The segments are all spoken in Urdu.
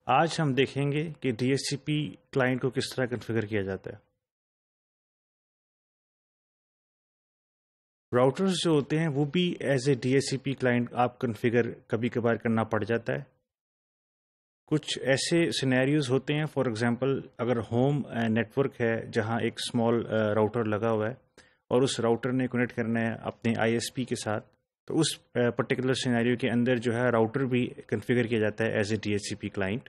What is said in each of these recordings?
آج ہم دیکھیں گے کہ D S C P client کو کس طرح کنفیگر کیا جاتا ہے. راؤٹرز جو ہوتے ہیں وہ بھی as a D S C P client آپ کنفیگر کبھی کبھار کرنا پڑ جاتا ہے. کچھ ایسے سینیریوز ہوتے ہیں، فار ایگزامپل اگر ہوم نیٹ ورک ہے جہاں ایک اسمال راؤٹر لگا ہوا ہے اور اس راؤٹر نے کنیکٹ کرنا ہے اپنے آئی ایس پی کے ساتھ، تو اس پرٹیکولر سینیریو کے اندر جو ہے راؤٹر بھی کنفیگر کیا جاتا ہے as a D S C P client.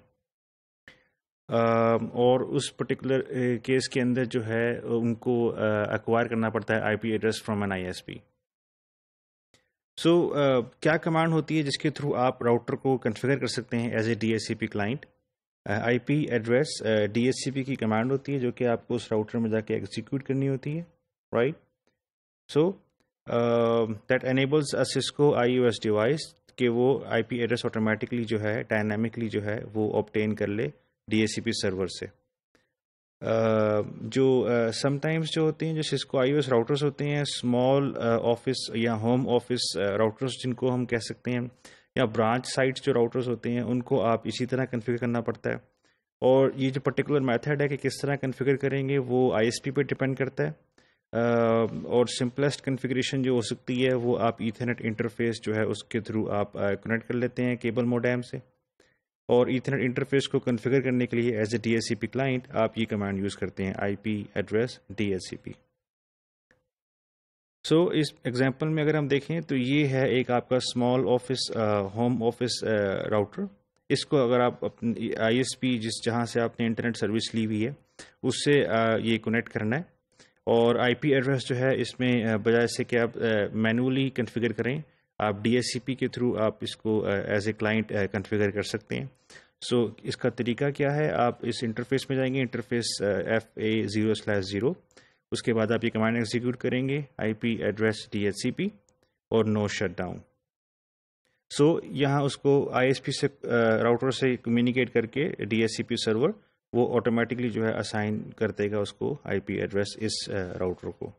اور اس پرٹیکولر کیس کے اندر جو ہے ان کو ایکوائر کرنا پڑتا ہے I P address from an I S P. So کیا کمانڈ ہوتی ہے جس کے تھرو آپ راؤٹر کو کنفیگر کر سکتے ہیں as a D S C P client? I P address D S C P کی کمانڈ ہوتی ہے جو کہ آپ کو اس راؤٹر میں جا کے ایگزیکیوٹ کرنی ہوتی ہے، right? So that enables a Cisco I O S device کہ وہ آئی پی ایڈریس آٹومیٹکلی جو ہے ڈائنامکلی جو ہے وہ آبٹین کر لے D S C P server سے. جو سم ٹائمز جو ہوتے ہیں جو سسکو آئی او ایس راؤٹرس ہوتے ہیں، اسمال آفس یا ہوم آفس راؤٹرس جن کو ہم کہہ سکتے ہیں، یا برانچ سائٹس جو راؤٹرس ہوتے ہیں، ان کو آپ اسی طرح کنفیگر کرنا پڑتا ہے. اور یہ جو پرٹیکولر میتھڈ ہے کہ کس طرح کنفیگر کریں گے وہ آئی ایس پی پہ ڈپینڈ کرتا ہے. اور سمپلسٹ کنفیگریشن جو ہو سکتی ہے وہ آپ ایتھرنیٹ انٹرفیس جو ہے اس کے تھرو آپ کنیکٹ کر لیتے ہیں کیبل موڈیم سے. اور ایتھرنیٹ انٹرفیس کو کنفیگر کرنے کے لیے as a D S C P client آپ یہ کمانڈ یوز کرتے ہیں، I P address D S C P. So اس ایگزامپل میں اگر ہم دیکھیں تو یہ ہے ایک آپ کا small office home office router. اس کو اگر آپ اپنی آئی ایس پی جہاں سے آپ نے انٹرنیٹ سروس لی ہوئی ہے اس سے یہ کنیکٹ کرنا ہے. اور آئی پی ایڈریس جو ہے اس میں بجائے سے کہ آپ مینولی کنفیگر کریں، آپ ڈی ایس سی پی کے تھرو آپ اس کو ایز اے کلائنٹ کنفیگر کر سکتے ہیں. سو اس کا طریقہ کیا ہے، آپ اس انٹرفیس میں جائیں گے، انٹرفیس FA0/0، اس کے بعد آپ یہ کمانڈ ایگزیکیوٹ کریں گے I P address D H C P اور نو شٹ ڈاؤن. سو یہاں اس کو آئی ایس پی سے راؤٹر سے کمیونیکیٹ کر کے ڈی ایس سی پی سرور وہ آٹومیٹکلی جو ہے اسائن کر دے گا اس کو آئی پی ایڈریس اس راؤٹر کو،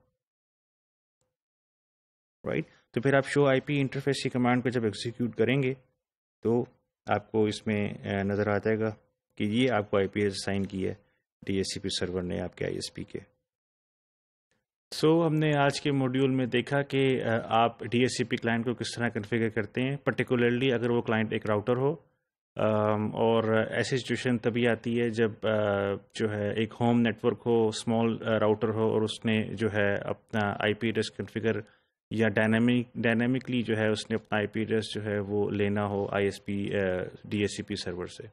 رائٹ؟ تو پھر آپ شو آئی پی انٹرفیس کی کمانڈ کو جب ایگزیکیوٹ کریں گے تو آپ کو اس میں نظر آ جائے گا کہ یہ آپ کو آئی پی ایس اسائن کی ہے ڈی ایس سی پی سرور نے آپ کے آئی ایس پی کے. سو ہم نے آج کے موڈیول میں دیکھا کہ آپ D S C P client کو کس طرح کنفیگر کرتے ہیں، پرٹیکولرلی اگر وہ کلائنٹ ایک راؤٹر ہو. اور ایسی سچویشن تبھی آتی ہے جب جو ہے ایک ہوم نیٹ ورک ہو، اسمال راؤٹر ہو، اور اس نے جو ہے اپنا آئی پی ایڈریس کنفیگر یا ڈائنامکلی جو ہے اس نے اپنا آئی پی ایڈریس جو ہے وہ لینا ہو I S P D S C P server سے.